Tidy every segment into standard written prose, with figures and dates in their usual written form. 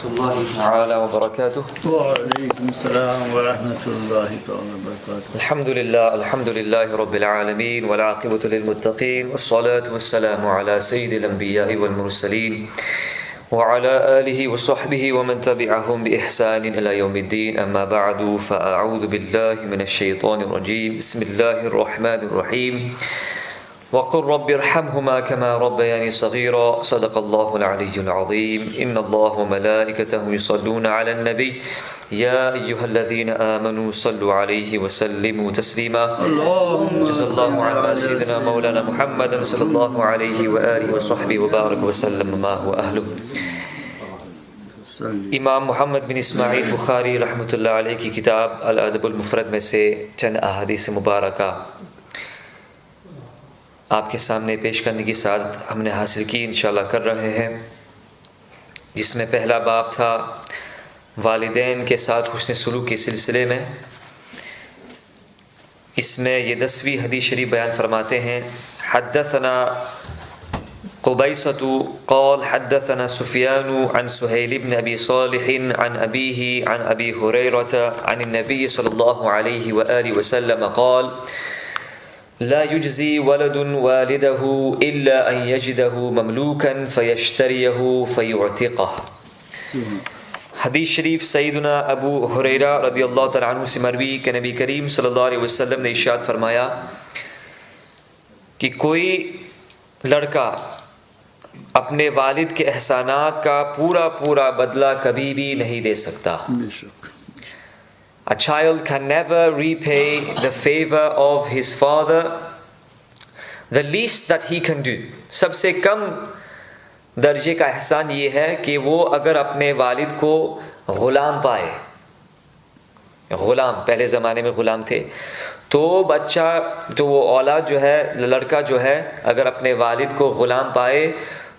الله تعالى وبركاته. وعليكم السلام ورحمة الله وبركاته. الحمد لله رب العالمين والعاقبة للمتقين والصلاة والسلام على سيد الأنبياء والمرسلين وعلى آله وصحبه ومن تبعهم بإحسان إلى يوم الدين. أما بعد فأعوذ بالله من الشيطان الرجيم. بسم الله الرحمن الرحيم. وقل رب ارحمهما كما ربياني صغيرا. صدق الله العلي العظيم. إن الله وملائكته يصلون على النبي يا أيها الذين آمنوا صلوا عليه وسلموا تسليما. جزا الله عنا سيدنا مولانا محمد صلى الله عليه وآله وصحبه وبارك وسلم ما هو أهله. امام محمد بن اسماعیل بخاری رحمۃ اللہ علیہ کی کتاب الادب المفرد میں سے چند احادیث مبارکہ آپ کے سامنے پیش کرنے کی سعادت ہم نے حاصل کی، انشاءاللہ کر رہے ہیں، جس میں پہلا باب تھا والدین کے ساتھ حسن سلوک کے سلسلے میں۔ اس میں یہ 10ویں حدیث شریف بیان فرماتے ہیں۔ حدثنا قبیصۃ قال حدثنا سفیان عن سہیل بن ابی صالح عن ابیہ عن ابی ہریرۃ عن النبی صلی اللہ علیہ وآلہ وسلم قال لا يجزي ولد والده إلا أن يجده مملوكا فيشتريه فيعتقه۔ حدیث شریف سیدنا ابو ہریرہ رضی اللہ تعالیٰ عنہ سے مروی کہ نبی کریم صلی اللہ علیہ وسلم نے ارشاد فرمایا کہ کوئی لڑکا اپنے والد کے احسانات کا پورا بدلہ کبھی بھی نہیں دے سکتا۔ A child can never repay the favor of his father, the least that he can do. سب سے کم درجے کا احسان یہ ہے کہ وہ اگر اپنے والد کو غلام پائے، غلام پہلے زمانے میں غلام تھے، تو بچہ تو وہ اولاد جو ہے، لڑکا جو ہے، اگر اپنے والد کو غلام پائے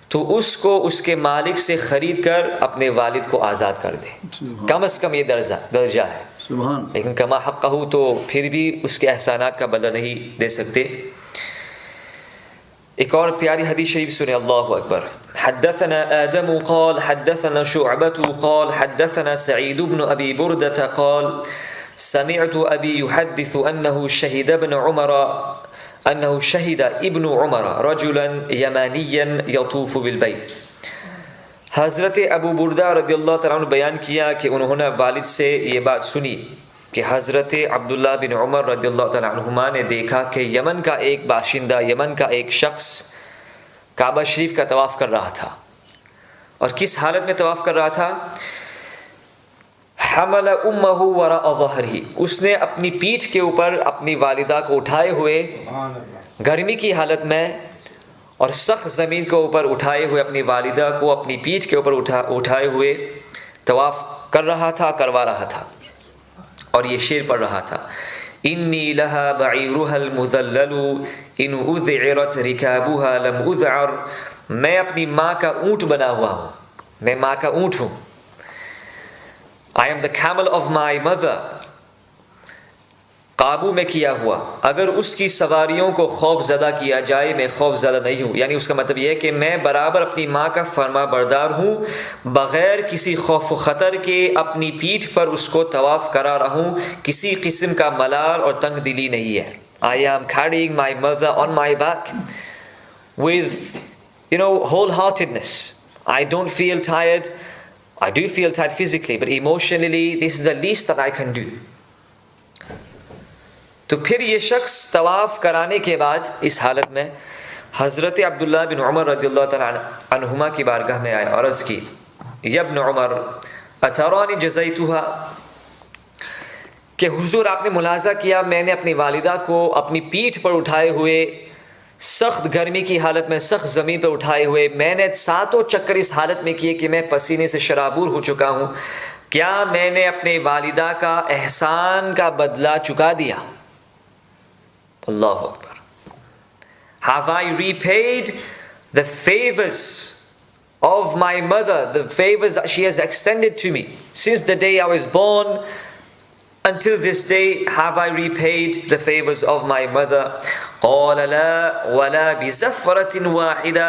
تو اس کو اس کے مالک سے خرید کر اپنے والد کو آزاد کر دے۔ کم از کم یہ درجہ ہے، لیکن کما حقہ تو پھر بھی اس کے احسانات کا بدلہ نہیں دے سکتے۔ ایک اور پیاری حدیث شریف سنے، اللہ اکبر۔ حدثنا آدم قال حدثنا شعبة قال حدثنا سعيد بن أبي بردة قال سمعت أبي يحدث أنه شهد ابن عمر رجلا يمانيا يطوف بالبيت۔ حضرت ابو بردہ رضی اللہ تعالیٰ عنہ بیان کیا کہ انہوں نے والد سے یہ بات سنی کہ حضرت عبداللہ بن عمر رضی اللہ تعالیٰ عنہما نے دیکھا کہ یمن کا ایک باشندہ، یمن کا ایک شخص کعبہ شریف کا طواف کر رہا تھا، اور کس حالت میں طواف کر رہا تھا؟ حمل امہ وراء ظہرہ، اس نے اپنی پیٹھ کے اوپر اپنی والدہ کو اٹھائے ہوئے، گرمی کی حالت میں اور سخت زمین کے اوپر اٹھائے ہوئے اپنی والدہ کو اپنی پیٹھ کے اوپر اٹھائے ہوئے طواف کر رہا تھا، کروا رہا تھا، اور یہ شعر پڑھ رہا تھا: انی لہا بعیرها المذلل ان اذعرت رکابها لم اذعر۔ میں اپنی ماں کا اونٹ بنا ہوا ہوں، میں ماں کا اونٹ ہوں۔ I am the camel of my mother، قابو میں کیا ہوا، اگر اس کی سواریوں کو خوف زدہ کیا جائے میں خوف زدہ نہیں ہوں۔ یعنی اس کا مطلب یہ ہے کہ میں برابر اپنی ماں کا فرما بردار ہوں، بغیر کسی خوف و خطر کے اپنی پیٹھ پر اس کو طواف کرا رہا ہوں، کسی قسم کا ملال اور تنگ دلی نہیں ہے۔ I am carrying my mother on my back with wholeheartedness. I don't feel tired. I do feel tired physically, but emotionally this is the least that I can do۔ تو پھر یہ شخص طواف کرانے کے بعد اس حالت میں حضرت عبداللہ بن عمر رضی اللہ تعالیٰ عنہما کی بارگاہ میں آئے، عرض کی: یا ابن عمر اترانی جزیتها، کہ حضور آپ نے ملاحظہ کیا میں نے اپنی والدہ کو اپنی پیٹھ پر اٹھائے ہوئے، سخت گرمی کی حالت میں، سخت زمین پر اٹھائے ہوئے، میں نے 7 چکر اس حالت میں کیے کہ میں پسینے سے شرابور ہو چکا ہوں، کیا میں نے اپنے والدہ کا احسان کا بدلہ چکا دیا؟ اللہ اکبر۔ Have I repaid the favors of my mother, the favors that she has extended to me since the day I was born until this day? Have I repaid the favors of my mother? قال لا ولا بزفرة واحدة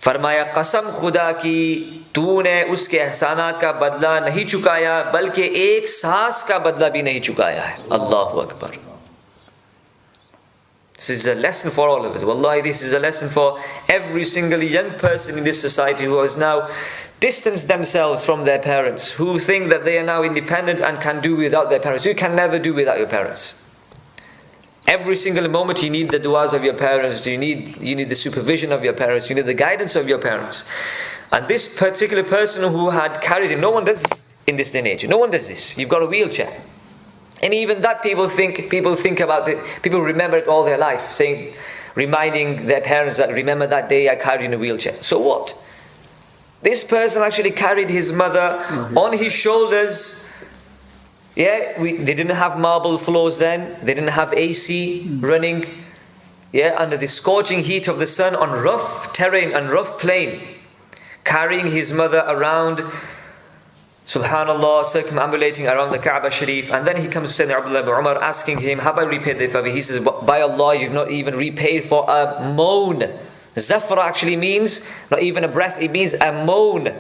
فرمایا قسم خدا کی تو نے اس کے احسانات کا بدلہ نہیں چکایا بلکہ ایک سانس کا بدلہ بھی نہیں چکایا ہے. اللہ اکبر. This is a lesson for all of us. Wallahi, this is a lesson for every single young person in this society who has now distanced themselves from their parents, who think that they are now independent and can do without their parents. You can never do without your parents. Every single moment you need the du'as of your parents, you need the supervision of your parents, you need the guidance of your parents. And this particular person who had carried him, no one does this in this day and age. No one does this. You've got a wheelchair. And even that people think about it, people remember it all their life, reminding their parents that remember that day I carried in a wheelchair. So what? This person actually carried his mother on his shoulders. Yeah, they didn't have marble floors then, they didn't have AC running. Yeah, under the scorching heat of the sun on rough terrain and rough plain, carrying his mother around, subhanallah, circumambulating around the Kaaba Sharif. And then he comes to Sayyidina Abdullah ibn Umar asking him, have I repaid the favor? He says, by Allah, you've not even repaid for a moan. Zafra actually means not even a breath, it means a moan,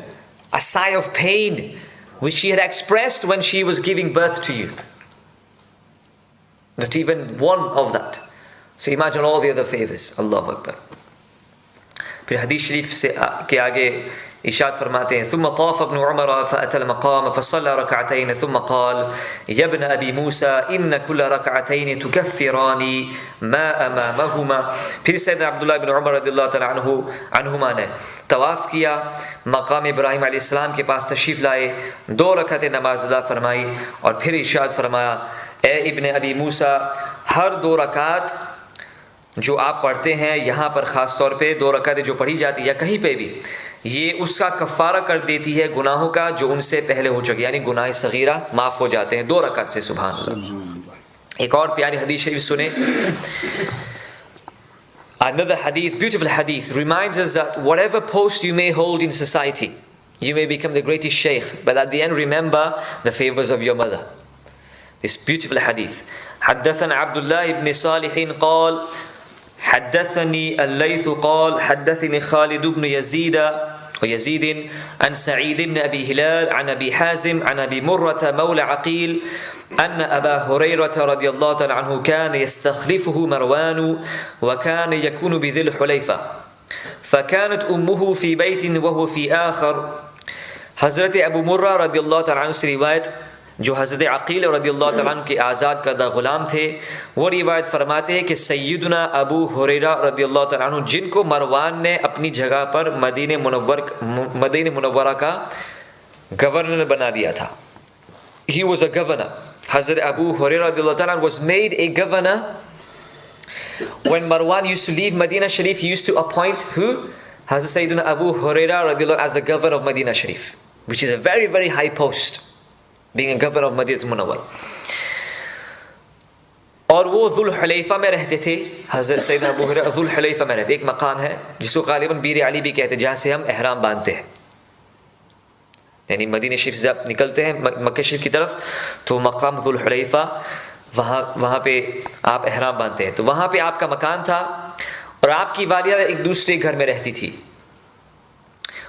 a sigh of pain, which she had expressed when she was giving birth to you. Not even one of that. So imagine all the other favors. Allahu Akbar. Phir hadith sharif se ke aage ارشاد فرماتے ہیں ثم طاف ابن عمر فأتى المقام فصلى ركعتين ثم قال يا ابن أبي موسى إن كل ركعتين تكفران ما أمامهما. پھر سیدنا عبداللہ بن عمر رضی اللہ تعالیٰ عنہما نے طواف کیا, مقام ابراہیم علیہ السلام کے پاس تشریف لائے, 2 رکعتیں نماز ادا فرمائی اور پھر ارشاد فرمایا اے ابن ابی موسیٰ, ہر 2 رکعت جو آپ پڑھتے ہیں یہاں پر خاص طور پہ 2 رکعتیں جو پڑھی جاتی یا کہیں پہ بھی, یہ اس کا کفارہ کر دیتی ہے گناہوں کا جو ان سے پہلے ہو چکے, یعنی گناہ صغیرہ معاف ہو جاتے ہیں 2 رکعت سے. سبحان اللہ. ایک اور پیاری حدیث شریف سنیں. Another hadith, beautiful hadith, reminds us that whatever post you may hold in society, you may become the greatest sheikh, but at the end remember the favors of your mother. This beautiful hadith. حدثنا عبد الله بن صالح قال حدثني الليث قال حدثني خالد بن يزيد عن سعيد بن أبي هلال عن أبي حازم عن أبي مرة مولى عقيل أن أبا هريرة رضي الله تعالى عنه كان يستخلفه مروان وكان يكون بذي الحليفة فكانت أمه في بيت وهو في آخر. حضرت ابو مرہ رضی اللہ تعالیٰ عنہ سے روایت, جو حضرت عقیل رضی اللہ تعالیٰ عنہ کے آزاد کردہ غلام تھے, وہ روایت فرماتے ہیں کہ سیدنا ابو ہریرہ رضی اللہ تعالیٰ عنہ, جن کو مروان نے اپنی جگہ پر مدینہ منورہ کا گورنر بنا دیا تھا. He was a governor. Hazrat Abu Hurairah radiallahu ta'ala was made a governor. When Marwan used to leave Medina Sharif, he used to appoint who? Hazrat Sayyidina Abu Hurairah radiallahu as the governor of Medina Sharif, which is a very, very high post, being a governor of Madinah Munawwar. اور وہ ذو الحلیفہ میں رہتے تھے. حضرت سیدنا ابو ہریرہ ذو الحلیفہ میں رہتے. ایک مقام ہے جس کو غالباً بیر علی بھی کہتے ہیں, جہاں سے ہم احرام باندھتے ہیں. یعنی مدینہ شریف سے آپ نکلتے ہیں مکہ شریف کی طرف تو مقام ذو الحلیفہ, وہاں پہ آپ احرام باندھتے ہیں. تو وہاں پہ آپ کا مکان تھا اور آپ کی والدہ ایک دوسرے گھر میں رہتی تھی.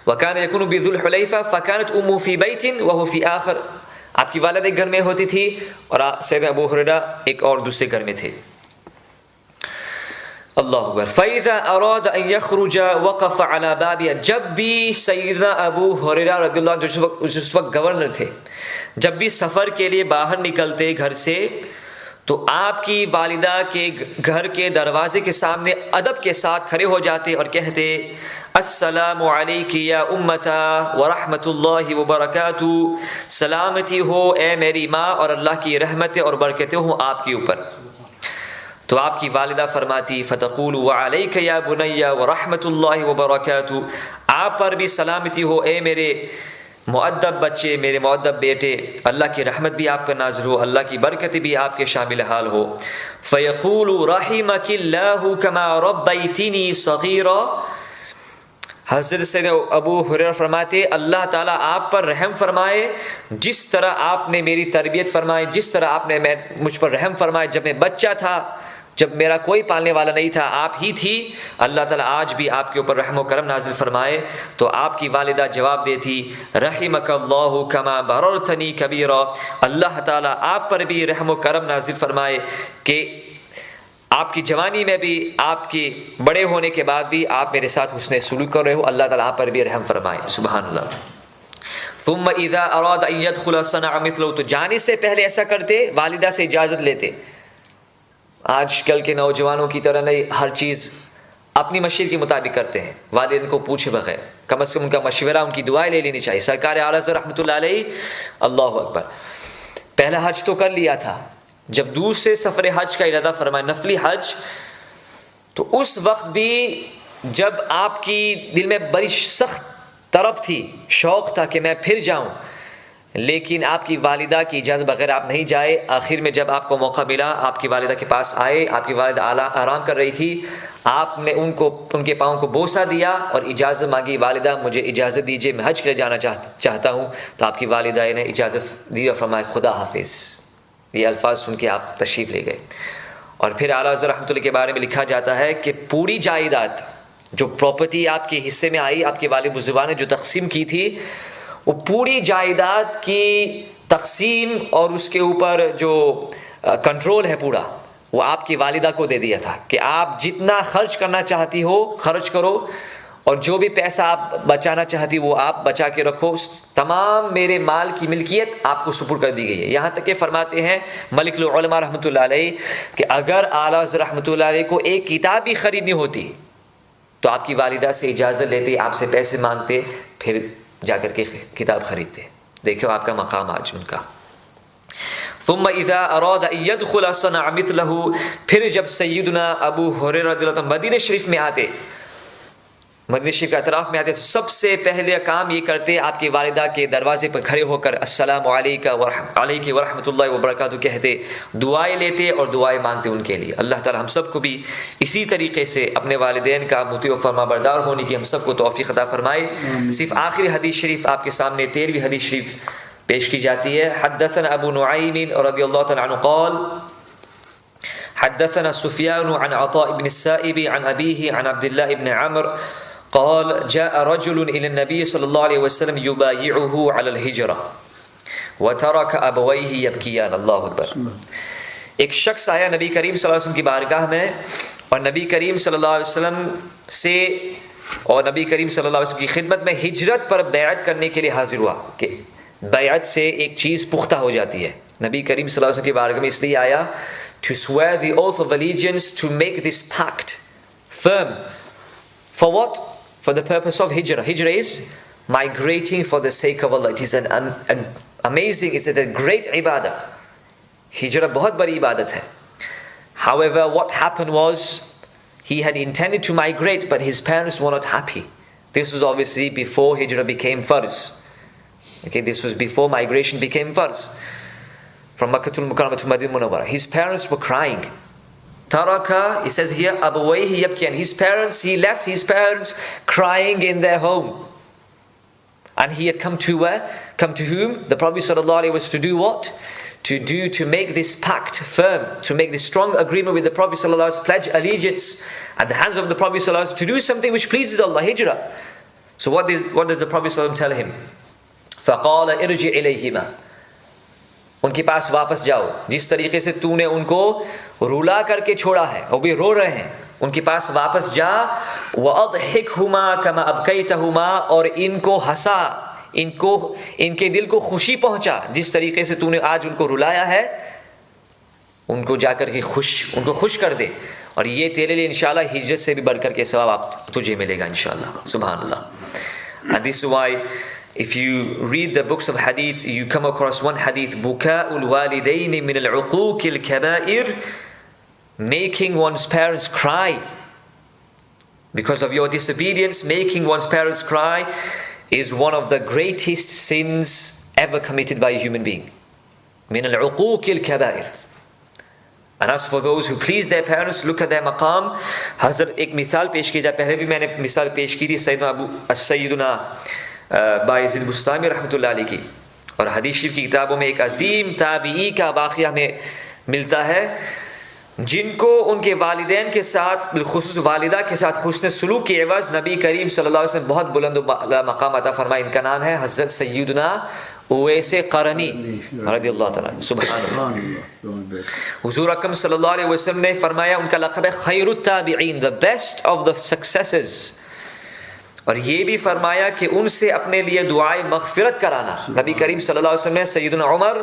وَكَانَ يَكُونُ بِذُو الْحُلَيْفَةِ فَكَانَتْ أُمُّهُ فِي بَيْتٍ وَهُوَ فِي آخَرٍ. آپ کی والدہ ایک گھر میں ہوتی تھی اور سیدنا ابو ہریرہ ایک اور دوسرے گھر میں تھے. اللہ اکبر. فَإِذَا أَرَادَ أَن يَخْرُجَ وَقَفَ عَلَى بَابِهَا. جب بھی سیدنا ابو ہریرہ رضی اللہ عنہ جس وقت گورنر تھے, جب بھی سفر کے لیے باہر نکلتے گھر سے تو آپ کی والدہ کے گھر کے دروازے کے سامنے ادب کے ساتھ کھڑے ہو جاتے اور کہتے السلام علیک یا امتا ورحمۃ اللہ وبرکاتہ. سلامتی ہو اے میری ماں اور اللہ کی رحمتیں اور برکتیں ہوں آپ کے اوپر. تو آپ کی والدہ فرماتی فتقول وعلیک یا بنی ورحمۃ اللہ وبرکاتہ. آپ پر بھی سلامتی ہو اے میرے مؤدب بچے, میرے مؤدب بیٹے, اللہ کی رحمت بھی آپ پر نازل ہو, اللہ کی برکت بھی آپ کے شامل حال ہو. فیقول رحمک اللہ کما ربیتنی صغیرا. حضرت سے ابو ہریرہ فرماتے اللہ تعالیٰ آپ پر رحم فرمائے جس طرح آپ نے میری تربیت فرمائی, جس طرح آپ نے مجھ پر رحم فرمائے جب میں بچہ تھا, جب میرا کوئی پالنے والا نہیں تھا، آپ ہی تھی، اللہ تعالیٰ آج بھی آپ کے اوپر رحم و کرم نازل فرمائے۔ تو آپ کی والدہ جواب دیتی رحمک اللہ کما بررتنی کبیرا، اللہ تعالیٰ آپ پر بھی رحم و کرم نازل فرمائے کہ آپ کی جوانی میں بھی، آپ کے بڑے ہونے کے بعد بھی آپ میرے ساتھ حسن سلوک کر رہے ہو، اللہ تعالیٰ آپ پر بھی رحم فرمائے۔ سبحان اللہ۔ ثم اذا اراد ان يدخل صنع مثله، تو جانے سے پہلے ایسا کرتے، والدہ سے اجازت لیتے۔ آج کل کے نوجوانوں کی طرح نہیں، ہر چیز اپنی مشیر کے مطابق کرتے ہیں، والدین کو پوچھے بغیر، کم از کم ان کا مشورہ، ان کی دعائیں لے لینی چاہیے۔ سرکار اعلیٰ حضرت رحمۃ اللہ علیہ، اللہ اکبر، پہلا حج تو کر لیا تھا، جب دوسرے سفر حج کا ارادہ فرمایا، نفلی حج، تو اس وقت بھی جب آپ کی دل میں بڑی سخت طرب تھی، شوق تھا کہ میں پھر جاؤں، لیکن آپ کی والدہ کی اجازت بغیر آپ نہیں جائے۔ آخر میں جب آپ کو موقع ملا، آپ کی والدہ کے پاس آئے، آپ کی والدہ آرام کر رہی تھی، آپ نے ان کے پاؤں کو بوسہ دیا اور اجازت مانگی، والدہ مجھے اجازت دیجیے، میں حج کے لیے جانا چاہتا ہوں۔ تو آپ کی والدہ نے اجازت دی اور فرمایا خدا حافظ، یہ الفاظ سن کے آپ تشریف لے گئے۔ اور پھر اعلیٰ حضرت رحمۃ اللہ کے بارے میں لکھا جاتا ہے کہ پوری جائیداد، جو پراپرٹی آپ کے حصے میں آئی، آپ کے والد بزرگان نے جو تقسیم کی تھی، وہ پوری جائیداد کی تقسیم اور اس کے اوپر جو کنٹرول ہے پورا، وہ آپ کی والدہ کو دے دیا تھا کہ آپ جتنا خرچ کرنا چاہتی ہو خرچ کرو، اور جو بھی پیسہ آپ بچانا چاہتی وہ آپ بچا کے رکھو، تمام میرے مال کی ملکیت آپ کو سپرد کر دی گئی ہے۔ یہاں تک کہ فرماتے ہیں ملک العلماء رحمۃ اللہ علیہ کہ اگر اعلیٰ حضرت رحمۃ اللہ علیہ کو ایک کتاب بھی خریدنی ہوتی تو آپ کی والدہ سے اجازت لیتے، آپ سے پیسے مانگتے، پھر جا کر کے کتاب خریدتے۔ دیکھو آپ کا مقام آج ان کا۔ ثم اذا اراد ان يدخل صنع مثله، پھر جب سیدنا ابو ہریرہ رضی اللہ عنہ مدینہ شریف میں آتے، مدینہ شریف کے اطراف میں آتے، سب سے پہلے کام یہ کرتے، آپ کی والدہ کے دروازے پر کھڑے ہو کر السلام علیکم ورحمۃ اللہ وبرکاتہ کہتے، دعائیں لیتے اور دعائیں مانگتے ان کے لیے۔ اللہ تعالی ہم سب کو بھی اسی طریقے سے اپنے والدین کا مطیع و فرما بردار ہونے کی ہم سب کو توفیق عطا فرمائے۔ صرف آخری حدیث شریف آپ کے سامنے 13ویں حدیث شریف پیش کی جاتی ہے۔ حدثنا ابو نعیم رضی اللہ تعالی عنہ قال حدثنا سفیان عن عطاء بن السائب عن ابیہ عن عبد اللہ بن عمرو قال جاء رجل الى النبي صلی اللہ علیہ وسلم يبايعه على الهجرة وترك ابويه يبكيان۔ اللہ اکبر۔ ایک شخص آیا نبی کریم صلی اللہ علیہ وسلم کی بارگاہ میں، اور نبی کریم صلی اللہ علیہ وسلم سے اور نبی کریم صلی اللہ علیہ وسلم کی خدمت میں ہجرت پر بیعت کرنے کے لیے حاضر ہوا کہ بیعت سے ایک چیز پختہ ہو جاتی ہے۔ نبی کریم صلی اللہ علیہ وسلم کی بارگاہ میں اس لیے آیا to swear the oath of allegiance, to make this pact firm. For what? For the purpose of hijrah. Hijrah is migrating for the sake of Allah. It is an amazing, it's a great ibadah. Hijrah بہت بڑی عبادت ہے۔ However, what happened was he had intended to migrate, but his parents were not happy. This was obviously before hijrah became farz. Okay, this was before migration became farz. From Makkah al-Mukarramah to Madinah Munawwarah, his parents were crying. Taraka, he says here, abawayhi yabkiyan. His parents, he left his parents crying in their home. And he had come to where? Come to whom? The Prophet sallallahu alaihi wasallam was to do what? To make this pact firm, to make this strong agreement with the Prophet sallallahu alaihi wasallam, pledge allegiance at the hands of the Prophet sallallahu alaihi wasallam, to do something which pleases Allah, hijrah. So what does the Prophet sallallahu alaihi wasallam tell him? فَقَالَ ارْجِعْ إِلَيْهِمَا. ان کے پاس واپس جاؤ، جس طریقے سے تو نے ان کو رلا کر کے چھوڑا ہے، وہ بھی رو رہے ہیں، ان کے پاس واپس جا، وَأَضْحِكْهُمَا كَمَا أَبْكَيْتَهُمَا، اور ان کو ہنسا، ان کے دل کو خوشی پہنچا، جس طریقے سے تو نے آج ان کو رلایا ہے، ان کو جا کر کے ان کو خوش کر دے، اور یہ تیرے لیے انشاءاللہ ہجرت سے بھی بڑھ کر کے ثواب تجھے ملے گا انشاءاللہ۔ سبحان اللہ۔ And this is why if you read the books of hadith, you come across one hadith, buka'ul walidaini min al-uquq al-kaba'ir, making one's parents cry because of your disobedience. Making one's parents cry is one of the greatest sins ever committed by a human being. Min al-uquq al-kaba'ir. And as for those who please their parents, look at their maqam. حضرت ایک مثال پیش کی جائے، پہلے بھی میں نے مثال پیش کی تھی سیدنا بایزید بستامی رحمۃ اللہ علیہ کی، اور حدیث شریف کی کتابوں میں ایک عظیم تابعی کا واقعہ میں ملتا ہے۔ جن کو ان کے والدین کے ساتھ بالخصوص والدہ کے ساتھ حسن سلوک کے عوض نبی کریم صلی اللہ علیہ وسلم بہت بلند مقام عطا فرمائے. ان کا نام ہے حضرت سیدنا اویس قرنی رضی اللہ تعالیٰ عنہ. سبحان اللہ. حضور اکرم صلی اللہ علیہ وسلم نے فرمایا ان کا لقب ہے خیر التابعین, the best of the successes, اور یہ بھی فرمایا کہ ان سے اپنے لیے دعائے مغفرت کرانا. نبی کریم صلی اللہ علیہ وسلم نے سیدنا عمر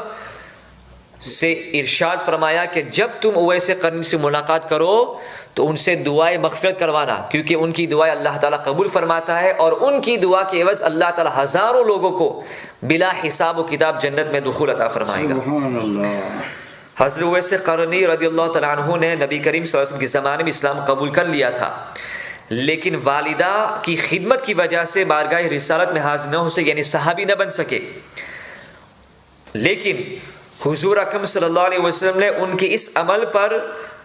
سے ارشاد فرمایا کہ جب تم اویس قرنی سے ملاقات کرو تو ان سے دعائے مغفرت کروانا, کیونکہ ان کی دعائیں اللہ تعالیٰ قبول فرماتا ہے, اور ان کی دعا کے عوض اللہ تعالیٰ ہزاروں لوگوں کو بلا حساب و کتاب جنت میں دخول عطا فرمائے گا. سبحان اللہ. حضرت اویس قرنی رضی اللہ تعالیٰ عنہ نے نبی کریم صلی اللہ علیہ وسلم کے زمانے میں اسلام قبول کر لیا تھا, لیکن والدہ کی خدمت کی وجہ سے بارگاہ رسالت میں حاضر نہ ہو سکے, یعنی صحابی نہ بن سکے. لیکن حضور اکرم صلی اللہ علیہ وسلم نے ان کے اس عمل پر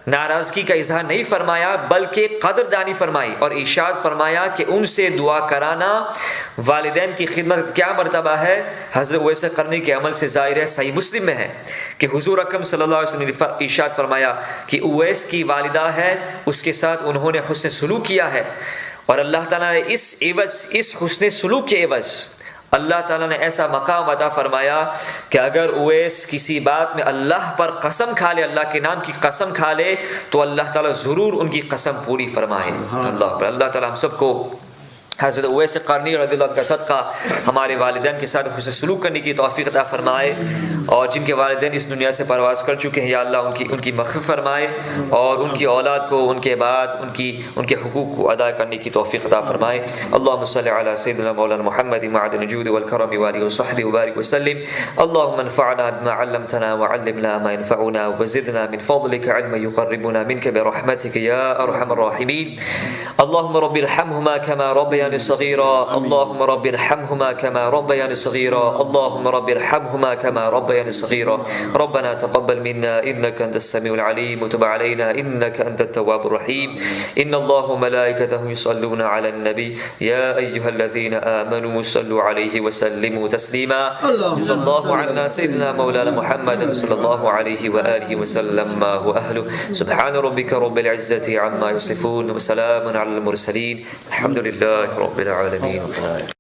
ناراضگی کا اظہار نہیں فرمایا, بلکہ قدردانی فرمائی اور ارشاد فرمایا کہ ان سے دعا کرانا والدین کی خدمت کیا مرتبہ ہے. حضرت اویس قرنی کے عمل سے ظاہر ہے, صحیح مسلم میں ہے کہ حضور اکرم صلی اللہ علیہ وسلم نے ارشاد فرمایا کہ اویس کی والدہ ہے, اس کے ساتھ انہوں نے حسن سلوک کیا ہے, اور اللہ تعالیٰ نے اس حسن سلوک کے عوض اللہ تعالیٰ نے ایسا مقام عطا فرمایا کہ اگر اویس کسی بات میں اللہ پر قسم کھا لے, اللہ کے نام کی قسم کھا لے, تو اللہ تعالیٰ ضرور ان کی قسم پوری فرمائے. اللہ تعالیٰ ہم سب کو حضرت اویس قرنی رضی اللہ عنہ کا صدقہ ہمارے والدین کے ساتھ حسن سلوک کرنے کی توفیق عطا فرمائے, اور جن کے والدین اس دنیا سے پرواز کر چکے ہیں یا اللہ ان کی مغفرت فرمائے, اور ان کی اولاد کو ان کے بعد ان کے حقوق کو ادا کرنے کی توفیق عطا فرمائے. اللهم صل على سيدنا مولانا محمد معدن الجود والكرم وآله وصحبه وبارك وسلم. اللهم انفعنا بما علمتنا وعلمنا ما ينفعنا وزدنا من فضلك علما يقربنا منك برحمتك يا أرحم الراحمين. اللهم رب ارحمهما كما ربياني صغيرا. اللهم رب ارحمهما كما ربياني صغيرا. اللهم رب ارحمهما كما ربياني صغيرا. ربنا تقبل منا إنك أنت السميع العليم وتب علينا إنك أنت التواب الرحيم. إن الله وملائكته يصلون على النبي يا أيها الذين آمنوا صلوا عليه وسلموا تسليما. جزا الله عنا سيدنا مولانا محمد صلى الله عليه وآله وسلم ما هو أهله. سبحان ربك رب العزة عما يصفون وسلام على المرسلين الحمد لله رب العالمين.